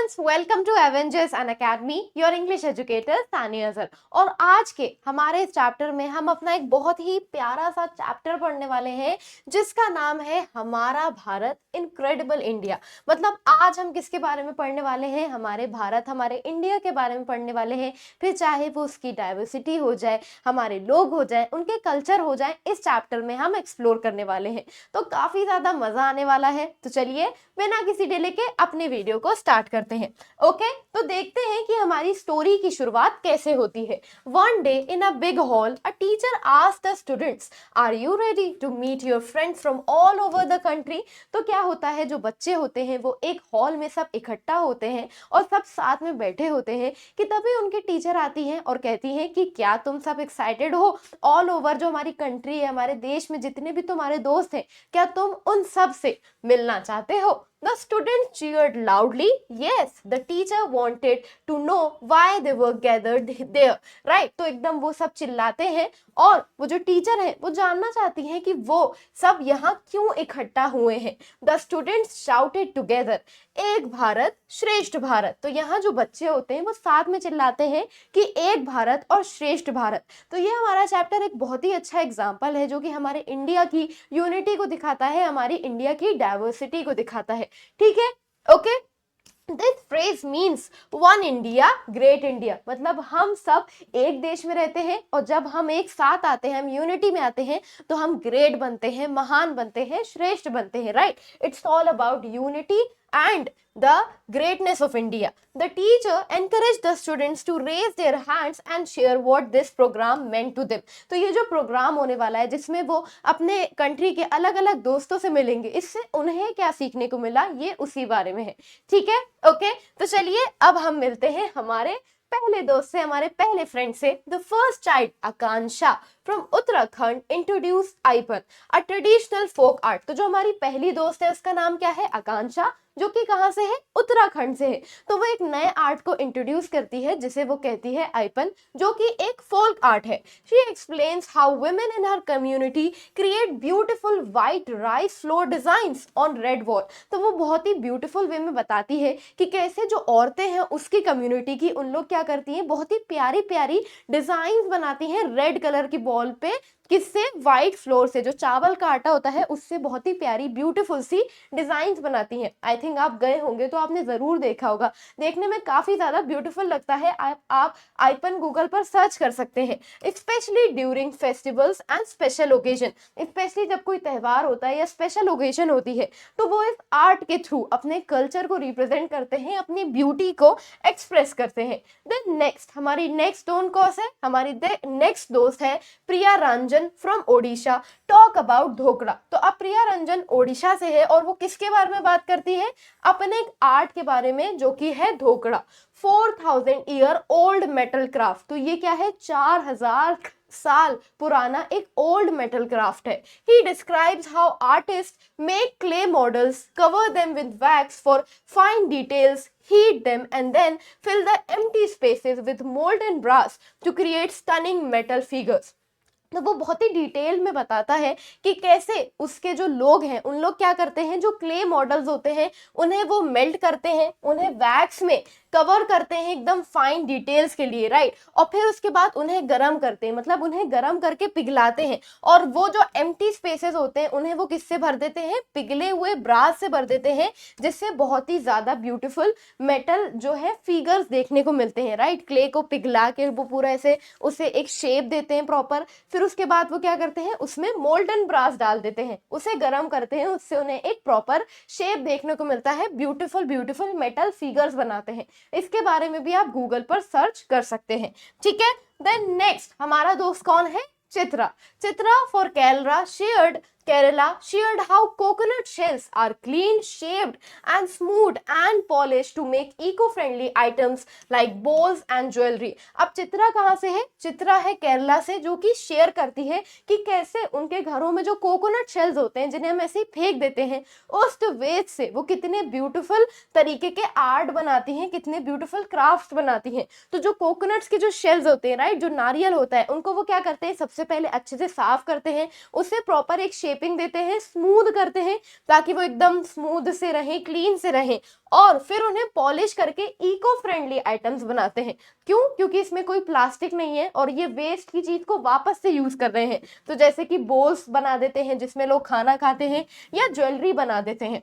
Students, welcome to Avengers an academy, your English educator Tania Azhar. और आज के हमारे इस चैप्टर में हम अपना एक बहुत ही प्यारा सा चैप्टर पढ़ने वाले हैं जिसका नाम है हमारा भारत इनक्रेडिबल इंडिया। मतलब आज हम किसके बारे में पढ़ने वाले हैं? हमारे भारत, हमारे इंडिया के बारे में पढ़ने वाले हैं। फिर चाहे वो उसकी डाइवर्सिटी हो जाए, हमारे लोग हो जाए, उनके कल्चर हो जाए, इस चैप्टर में हम एक्सप्लोर करने वाले हैं। तो काफी ज्यादा मजा आने वाला है। तो चलिए बिना किसी डिले के अपने वीडियो को स्टार्ट करते हैं। ओके, तो देखते हैं कि हमारी स्टोरी की शुरुआत कैसे होती है। One day in a big hall a teacher asked the students, are you ready to meet your friends from all over the country. तो क्या होता है, जो बच्चे होते हैं वो एक हॉल में सब इकट्ठा होते हैं और सब साथ में बैठे होते हैं कि तभी उनकी टीचर आती हैं और कहती हैं कि क्या तुम सब एक्साइटेड हो, ऑल ओवर जो हमारी कंट्री है, हमारे देश में जितने भी तुम्हारे दोस्त हैं, क्या तुम उन सब से मिलना चाहते हो? The students cheered loudly. Yes, the teacher wanted to know why they were gathered there. Right? तो एकदम वो सब चिल्लाते हैं और वो जो टीचर है वो जानना चाहती हैं कि वो सब यहाँ क्यों इकट्ठा हुए हैं। The students shouted together. एक भारत श्रेष्ठ भारत। तो यहाँ जो बच्चे होते हैं वो साथ में चिल्लाते हैं कि एक भारत और श्रेष्ठ भारत। तो ये हमारा चैप्टर एक बहुत ही अच्छा एग्जाम्पल है जो कि हमारे इंडिया की यूनिटी को दिखाता है, हमारी इंडिया की डाइवर्सिटी को दिखाता है। ठीक है, okay. This phrase means one India great India. मतलब हम सब एक देश में रहते हैं और जब हम एक साथ आते हैं, हम यूनिटी में आते हैं, तो हम ग्रेट बनते हैं, महान बनते हैं, श्रेष्ठ बनते हैं। Right, it's all about unity and the greatness of India. The teacher encouraged the students to raise their hands and share what this program meant to them. तो ये जो प्रोग्राम होने वाला है जिसमें वो अपने कंट्री के अलग अलग दोस्तों से मिलेंगे, इससे उन्हें क्या सीखने को मिला, ये उसी बारे में है। ठीक है, ओके। तो चलिए अब हम मिलते हैं हमारे पहले दोस्त से, हमारे पहले फ्रेंड से। The first child Akanksha from Uttarakhand introduce Aipan a traditional folk art. तो जो हमारी पहली दोस्त है उसका नाम क्या है? आकांक्षा, जो कि कहां से है? उत्तराखंड से है। तो वो एक नए आर्ट को इंट्रोड्यूस करती है जिसे वो कहती है आइपन, जो कि एक फोक आर्ट है। She explains how women in her community create beautiful white rice flour designs on red wall. तो वो बहुत ही ब्यूटीफुल वे में बताती है कि कैसे जो औरतें हैं उसकी कम्युनिटी की, उन लोग क्या करती हैं, बहुत ही प्यारी प्यारी डिजाइन बनाती हैं रेड कलर की वॉल पे। किससे? व्हाइट फ्लोर से, जो चावल का आटा होता है उससे बहुत ही प्यारी ब्यूटीफुल सी डिजाइन्स बनाती हैं। आई थिंक आप गए होंगे तो आपने जरूर देखा होगा, देखने में काफी ज्यादा ब्यूटीफुल लगता है। आप आइपन गूगल पर सर्च कर सकते हैं। Specially during festivals and special occasion, specially जब कोई त्यौहार होता है या स्पेशल ओकेजन होती है तो वो इस आर्ट के थ्रू अपने कल्चर को रिप्रेजेंट करते हैं, अपनी ब्यूटी को एक्सप्रेस करते हैं। देन नेक्स्ट, हमारी नेक्स्ट दोस्त है, हमारी नेक्स्ट दोस्त है Priya Ranjan from Odisha. Talk about Dhokra. तो अब प्रिया रंजन ओडिशा से है और वो किसके बारे में बात करती है? अपने एक आर्ट के बारे में जो कि है dhokla. 4000 year old metal craft. तो ये क्या है? 4000 साल पुराना एक ओल्ड मेटल क्राफ्ट है। He describes how artists make clay models, cover them with wax for fine details, heat them and then fill the empty spaces with molten brass to create stunning metal figures. तो वो बहुत ही detail में बताता है कि कैसे उसके जो लोग हैं उन लोग क्या करते हैं, जो क्ले मॉडल्स होते हैं उन्हें वो मेल्ट करते हैं, उन्हें वैक्स में कवर करते हैं एकदम फाइन डिटेल्स के लिए। राइट, और फिर उसके बाद उन्हें गर्म करते हैं, मतलब उन्हें गर्म करके पिघलाते हैं और वो जो एम्प्टी स्पेसेस होते हैं उन्हें वो किससे भर देते हैं? पिघले हुए ब्रास से भर देते हैं, जिससे बहुत ही ज्यादा ब्यूटीफुल मेटल जो है फिगर्स देखने को मिलते हैं। राइट, क्ले को पिघला के वो पूरा ऐसे उसे एक शेप देते हैं प्रॉपर। फिर उसके बाद वो क्या करते हैं, उसमें मोल्टन ब्रास डाल देते हैं, उसे गर्म करते हैं, उससे उन्हें एक प्रॉपर शेप देखने को मिलता है, ब्यूटीफुल ब्यूटीफुल मेटल फिगर्स बनाते हैं। इसके बारे में भी आप गूगल पर सर्च कर सकते हैं। ठीक है, देन नेक्स्ट हमारा दोस्त कौन है? Chitra. Chitra for Kerala shared how coconut shells are clean, shaped and smooth and polished to make eco-friendly items like bowls and jewelry. अब चित्रा कहाँ से है? चित्रा है केरला से, जो कि शेयर करती है कि कैसे उनके घरों में जो कोकोनट शेल्स होते हैं जिन्हें हम ऐसे ही फेंक देते हैं, उस वेस्ट से वो कितने ब्यूटीफुल तरीके के आर्ट बनाती हैं, कितने ब्यूटीफुल क्राफ्ट बनाती हैं। तो जो कोकोनट्स के जो शेल्स होते हैं, राइट, जो नारियल होता है, उनको वो क्या करते हैं, सबसे पहले अच्छे से साफ करते हैं, उसे प्रॉपर एक शेप शेपिंग देते हैं, स्मूथ करते हैं ताकि वो एकदम स्मूथ से रहें, क्लीन से रहें, और फिर उन्हें पॉलिश करके इको फ्रेंडली आइटम्स बनाते हैं। क्यों? क्योंकि इसमें कोई प्लास्टिक नहीं है और ये वेस्ट की चीज को वापस से यूज कर रहे हैं। तो जैसे कि बोल्स बना देते हैं जिसमें लोग खाना खाते हैं, या ज्वेलरी बना देते हैं।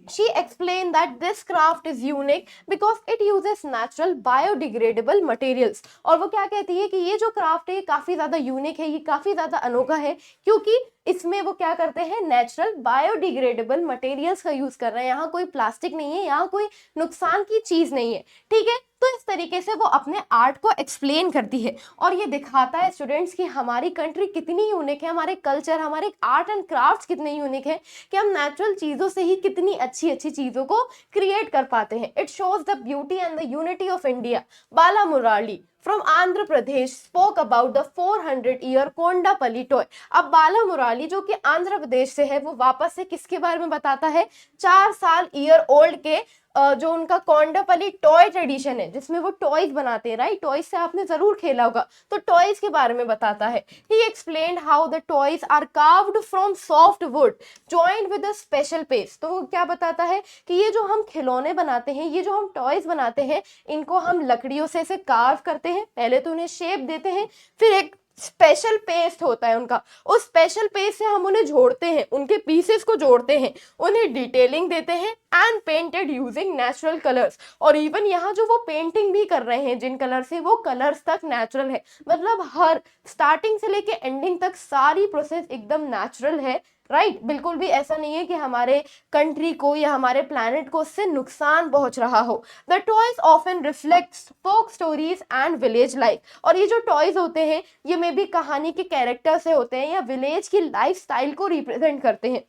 She explained that this craft is unique because it uses natural biodegradable materials। और वो क्या कहती है कि ये जो क्राफ्ट है ये काफी ज्यादा यूनिक है, ये काफी ज्यादा अनोखा है, क्योंकि इसमें वो क्या करते हैं, नेचुरल बायोडिग्रेडेबल मटेरियल्स का यूज कर रहे हैं। यहाँ कोई प्लास्टिक नहीं है, यहाँ कोई नुकसान की चीज नहीं है, ठीक है। तो इस तरीके से वो अपने आर्ट को एक्सप्लेन करती है और ये दिखाता है स्टूडेंट्स कि हमारी कंट्री कितनी यूनिक है, हमारे कल्चर, हमारे आर्ट एंड क्राफ्ट्स कितने यूनिक है कि हम नेचुरल चीजों से ही कितनी अच्छी अच्छी चीजों को क्रिएट कर पाते हैं। It shows the beauty and the unity of India. Bala Murali from Andhra Pradesh spoke about the 400-year Kondapalli toy. अब बाला मुराली जो कि आंध्र प्रदेश से है, वो वापस से किसके बारे में बताता है, 4 साल ईयर ओल्ड के जो उनका कोंडापल्ली टॉय ट्रेडिशन है जिसमें वो टॉयज बनाते हैं, राइट। टॉयज से आपने जरूर खेला होगा, तो टॉयज के बारे में बताता है। He explained how the toys are carved from soft wood joined with a special paste. तो वो क्या बताता है कि ये जो हम खिलौने बनाते हैं, ये जो हम टॉयज बनाते हैं, इनको हम लकड़ियों से ऐसे कार्व करते हैं, पहले तो उन्हें शेप देते हैं, फिर एक स्पेशल पेस्ट होता है उनका, उस स्पेशल पेस्ट से हम उन्हें जोड़ते हैं, उनके पीसेस को जोड़ते हैं, उन्हें डिटेलिंग देते हैं and painted using natural colours. और इवन यहाँ जो वो पेंटिंग भी कर रहे हैं जिन कलर से, वो कलर्स तक नेचुरल है, मतलब हर स्टार्टिंग से लेके एंडिंग तक सारी प्रोसेस एकदम नेचुरल है, राइट। बिल्कुल भी ऐसा नहीं है कि हमारे कंट्री को या हमारे प्लैनेट को उससे नुकसान पहुंच रहा हो। The toys often reflects folk stories and village life. और ये जो टॉयज होते हैं ये मे भी कहानी के कैरेक्टर से होते हैं या विलेज की लाइफ स्टाइल को रिप्रेजेंट करते हैं।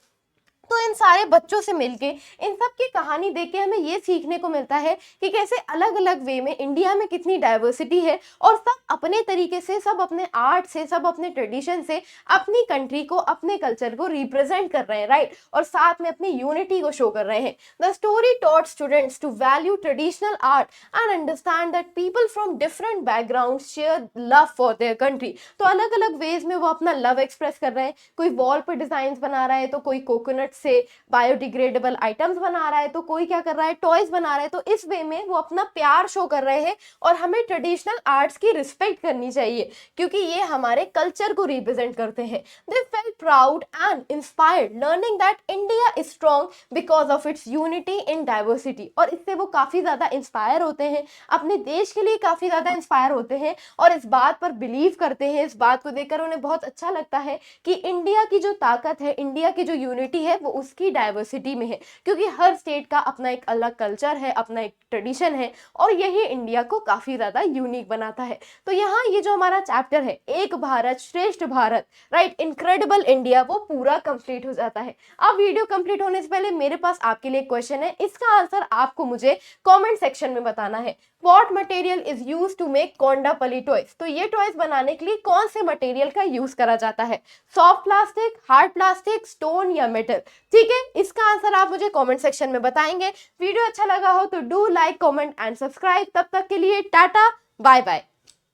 तो इन सारे बच्चों से मिलके इन सब की कहानी देख के हमें ये सीखने को मिलता है कि कैसे अलग अलग वे में इंडिया में कितनी डाइवर्सिटी है, और सब अपने तरीके से, सब अपने आर्ट से, सब अपने ट्रेडिशन से अपनी कंट्री को, अपने कल्चर को रिप्रेजेंट कर रहे हैं, राइट। और साथ में अपनी यूनिटी को शो कर रहे हैं। The story taught students to value traditional art and understand that people from different background share love for their country. तो अलग अलग वेज में वो अपना लव एक्सप्रेस कर रहे हैं। कोई वॉल पर डिजाइन बना रहा है, तो कोई कोकोनट से बायोडिग्रेडेबल आइटम्स बना रहा है, तो कोई क्या कर रहा है, टॉयज बना रहा है। तो इस वे में वो अपना प्यार शो कर रहे हैं और हमें ट्रेडिशनल आर्ट्स की रिस्पेक्ट करनी चाहिए क्योंकि ये हमारे कल्चर को रिप्रेजेंट करते हैं। They felt proud and inspired learning that India is strong because of its unity in diversity. और इससे वो काफी ज्यादा इंस्पायर होते हैं, अपने देश के लिए काफी ज्यादा इंस्पायर होते हैं और इस बात पर बिलीव करते हैं। इस बात को देखकर उन्हें बहुत अच्छा लगता है कि इंडिया की जो ताकत है, इंडिया की जो यूनिटी है, वो उसकी डाइवर्सिटी में है, क्योंकि हर स्टेट का अपना एक अलग कल्चर है, अपना एक ट्रेडिशन है, और यही इंडिया को काफी ज्यादा यूनिक बनाता है। तो यहाँ ये जो हमारा चैप्टर है, एक भारत श्रेष्ठ भारत, राइट, इनक्रेडिबल इंडिया, वो पूरा कंप्लीट हो जाता है। अब वीडियो कंप्लीट होने से पहले मेरे पास आपके लिए क्वेश्चन है, इसका आंसर आपको मुझे कॉमेंट सेक्शन में बताना है। What material is used to make Kondapalli toys? तो ये टॉयज बनाने के लिए कौन से मटेरियल का यूज करा जाता है? Soft plastic, hard plastic, stone या मेटल? ठीक है, इसका आंसर आप मुझे कमेंट सेक्शन में बताएंगे। वीडियो अच्छा लगा हो तो do like, comment and subscribe. तब तक के लिए टाटा, बाय बाय।